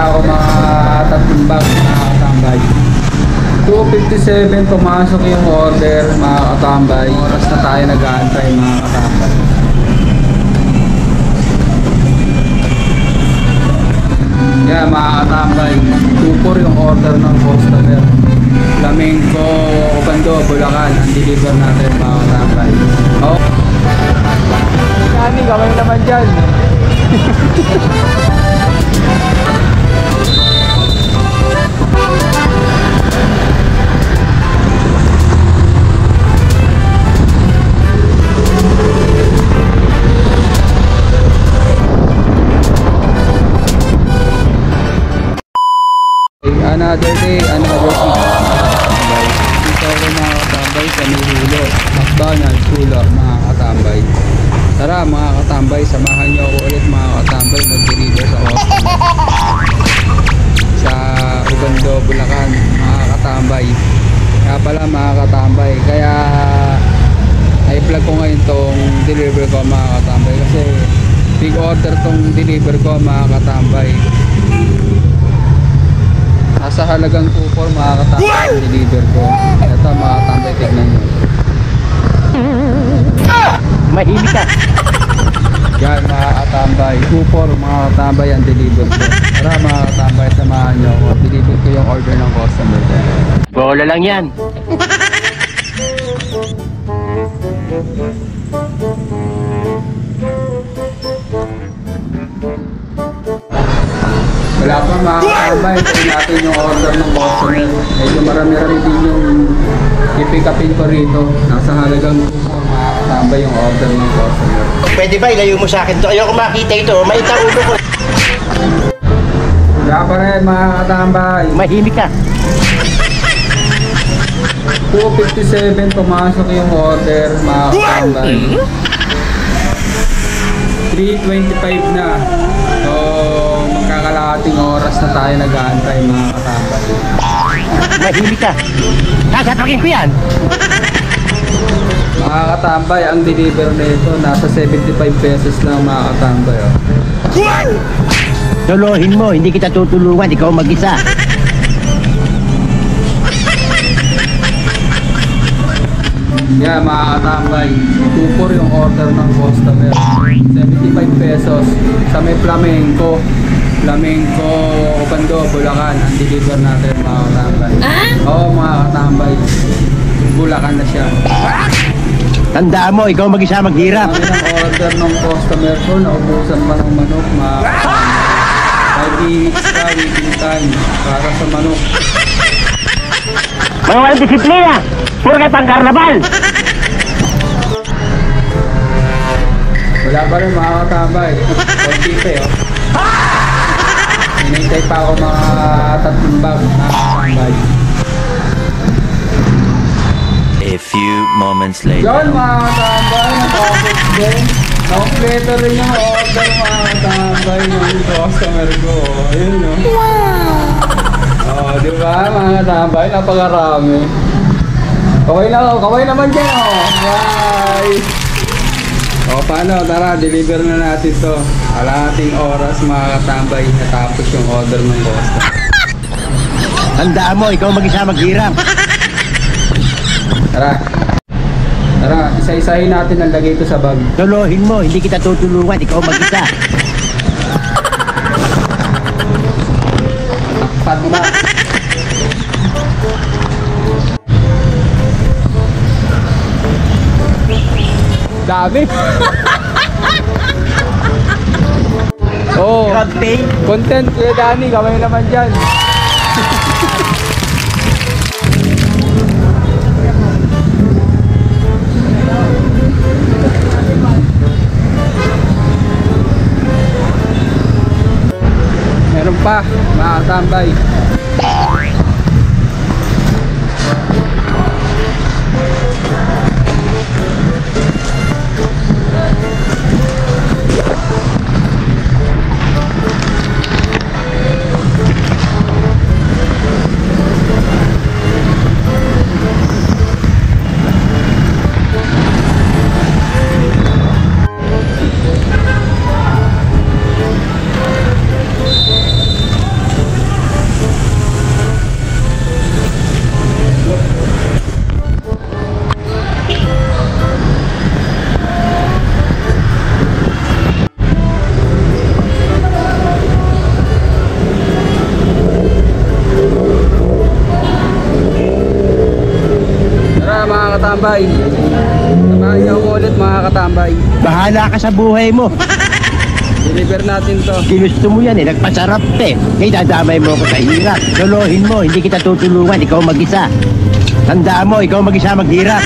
pa ako mga 3 bag mga katambay. 2:57 pumasok yung order mga katambay. Oras na tayo nag-aantay mga katambay. Yeah, mga katambay, 2-4 yung order ng customer. Flamenco, Obando, Bulacan, ang deliver natin mga katambay. Oh. Kani, gawin naman dyan. Another day, another season. Dito ako mga katambay sa Mihulo, McDonald's, Kulo, mga katambay. Tara mga katambay, samahan niyo ako ulit mga katambay mag-deliver sa customer sa Obando, Bulacan mga katambay. Kaya pala mga katambay, kaya i-vlog ko ngayon tong deliver ko mga katambay kasi big order tong deliver ko mga katambay. Nasa halagang 2-4 mga katambay deliver ko. Ito mga katambay, tignan nyo. Mahimik ka. Yan mga katambay, 2-4 mga katambay ang deliver ko. Tara mga katambay, samahan nyo ako. Deliver ko yung order ng customer ko. Bola lang yan. Wala pa mga katambay, ito natin yung order ng customer. Medyo marami-rami din yung i-pick upin ko rito. Nasa halagang 2-4 mga katambay yung order ng customer. Pwede ba ilayo mo sa akin to? Ayoko makita ito. Maita ulo ko. Wala pa rin mga katambay. Mahimik ka. 2:57 pumasok yung order mga katambay. 3:25 na. So magkakalahating oras na tayo nag-aantay mga katambay. Mahimik ka. Kakatawagin ko yan. Mga katambay, ang deliver nito nasa 75 pesos lang mga katambay. Oh. Tuluhin mo, hindi kita tutulungan, ikaw mag-isa. Yeah, mga katambay, 2-4 yung order ng customer. 75 pesos sa may Flamenco, Obando, Bulacan ang deliver natin mga katambay. Oo mga katambay, Bulacan na siya. Tandaan mo, ikaw mag-isa maghirap. Kami ng order ng customer ko, naubusan pa ng manok mga katambay. 5 minutes ka, waiting time para sa manok. Mga walang disiplina, puro kayo pang karnaval. Wala pa rin mga katambay, konti pa yun. Hinintay pa ako mga 3 bag mga katambay. A few moments later. Yun mga katambay, natapos din. Kompleto rin yung order mga katambay ng customer ko. Ayun no. Oh, di ba mga katambay, napakarami. Kaway naman dyan oh. Bye! O paano, tara, deliver na natin to. Kalahating oras mga katambay, natapos yung order ng customer. Tandaan mo, ikaw mag-isa maghirap. Tara, isa-isahin natin ang lagay ito sa bag. Tuluhin mo, hindi kita tutulungan, ikaw mag-isa. Takpan mo ba? Dami. Oh, content Kuya Danny, kamay naman dyan. Meron pa, mga katambay. mga katambay. Bahala ka sa buhay mo. Deliver natin to. Ginusto mo yan eh, nagpasarap eh. Kaya dadamay mo ko sa hirap. Lolohin mo, hindi kita tutulungan, ikaw mag-isa. Tandaan mo, ikaw mag-isa maghirap.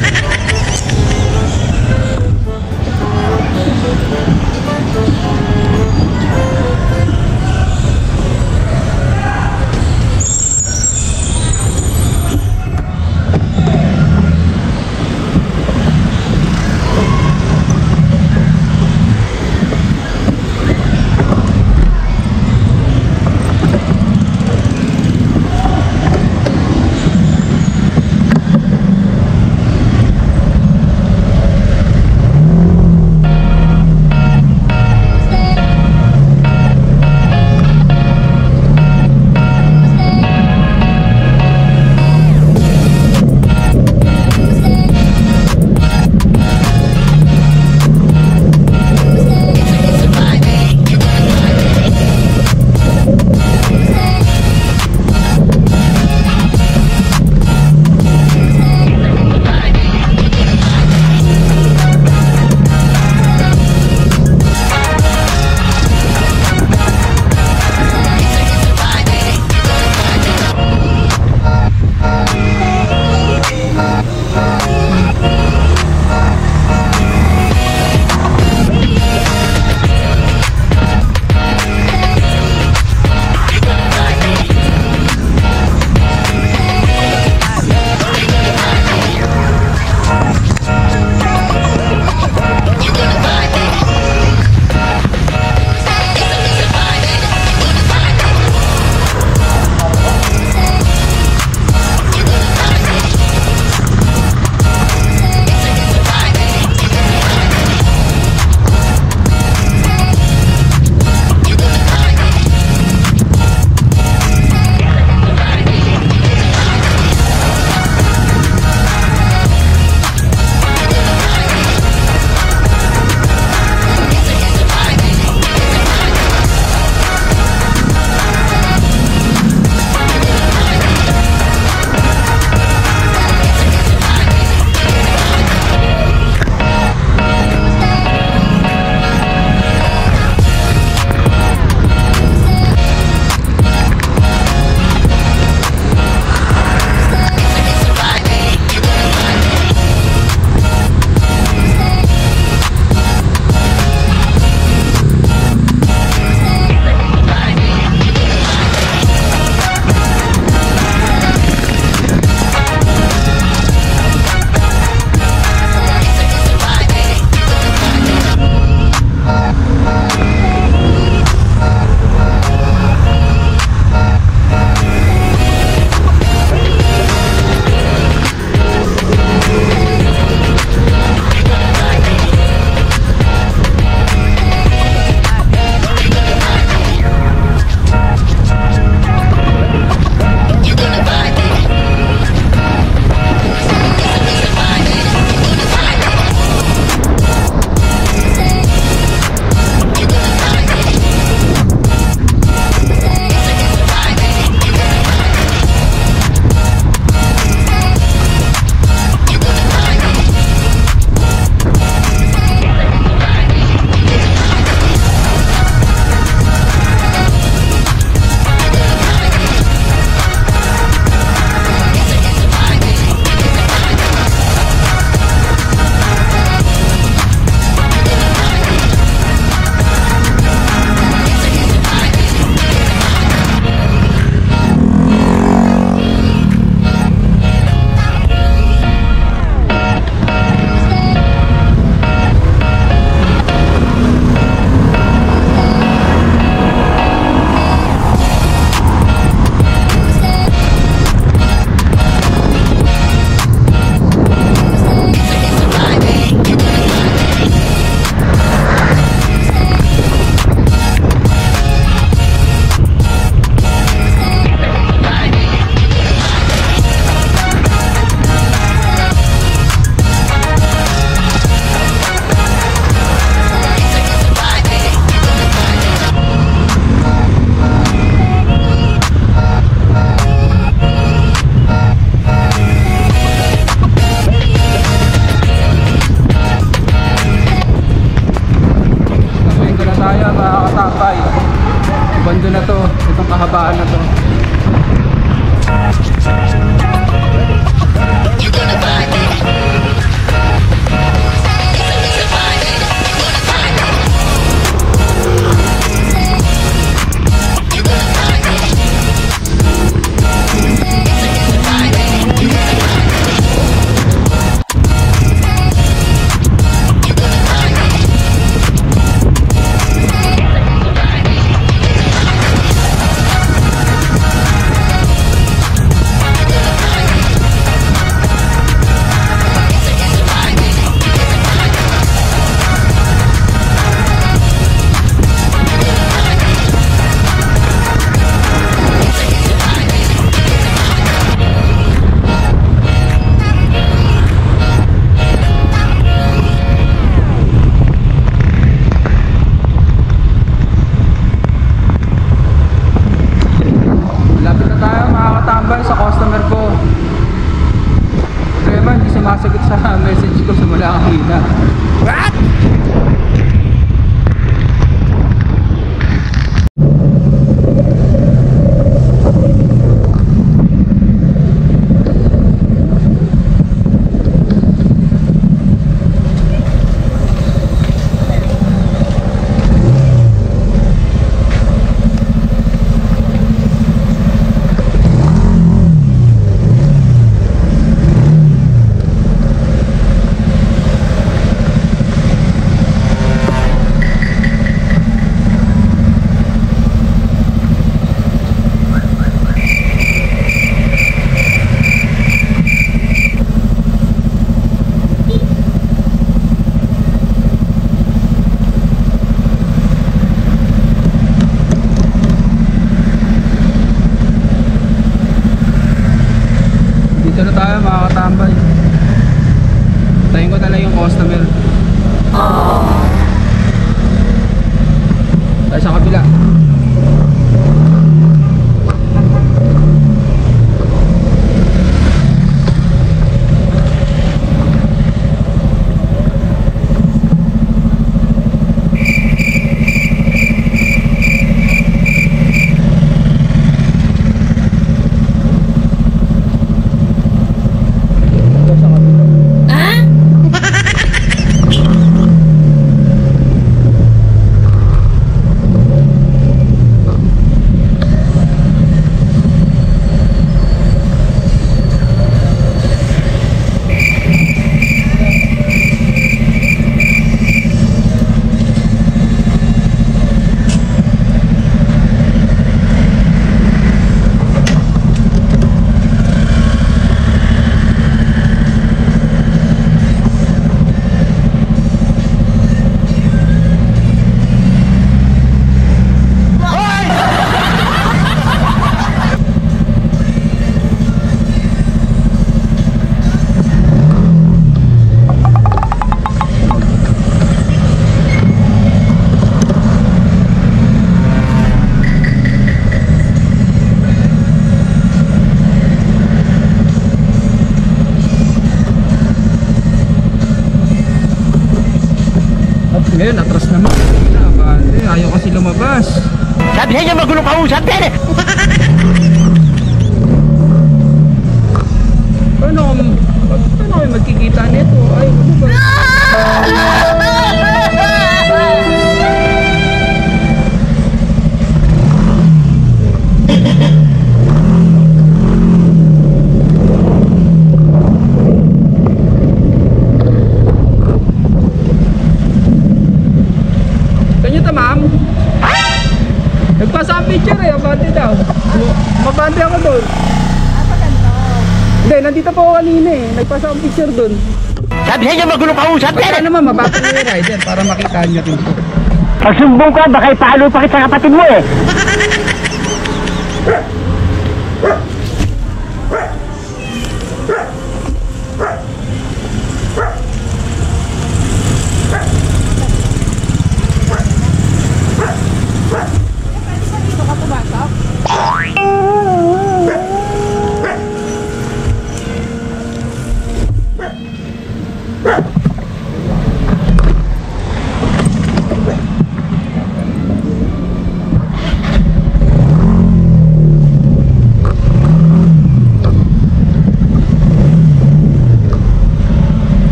Dito na tayo mga katambay. Tayin ko na lang yung customer. Tayo sa kabila. Ngayon, atras naman. Ayaw kasi lumabas. Sabi sa inyo, magulo kausap yan eh! Paano kayo magkikita nito? Ay, ano ba? Ma'am, nagpasa ang picture eh, abante daw. Mabante ako doon. Hindi, nandito po ako kanina eh, nagpasa ang picture doon. Sabi sa inyo, magulo kausap yan Baka eh! naman, mabate mo yung rider para makita niyo rin po. Pag sumbong ka, baka ipalo pa kita sa kapatid mo eh!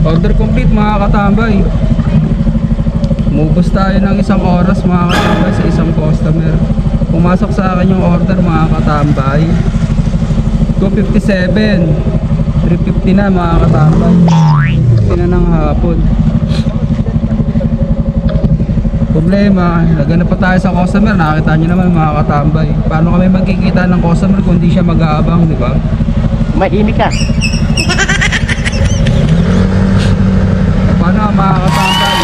Order complete mga katambay. Umubos tayo ng 1 oras mga katambay sa isang customer. pumasok sa akin yung order mga katambay. 257, 350 na mga katambay. 350 na ng hapon. Problema, naghanap pa tayo sa customer. Nakakita nyo naman mga katambay. Paano kami magkikita ng customer kung di siya mag-aabang, di ba? Mahimik ka. Paano mga katambay?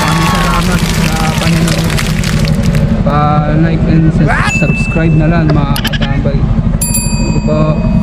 Maraming salamat sa panonood. Pa-like and subscribe na lang mga katambay. Ito po.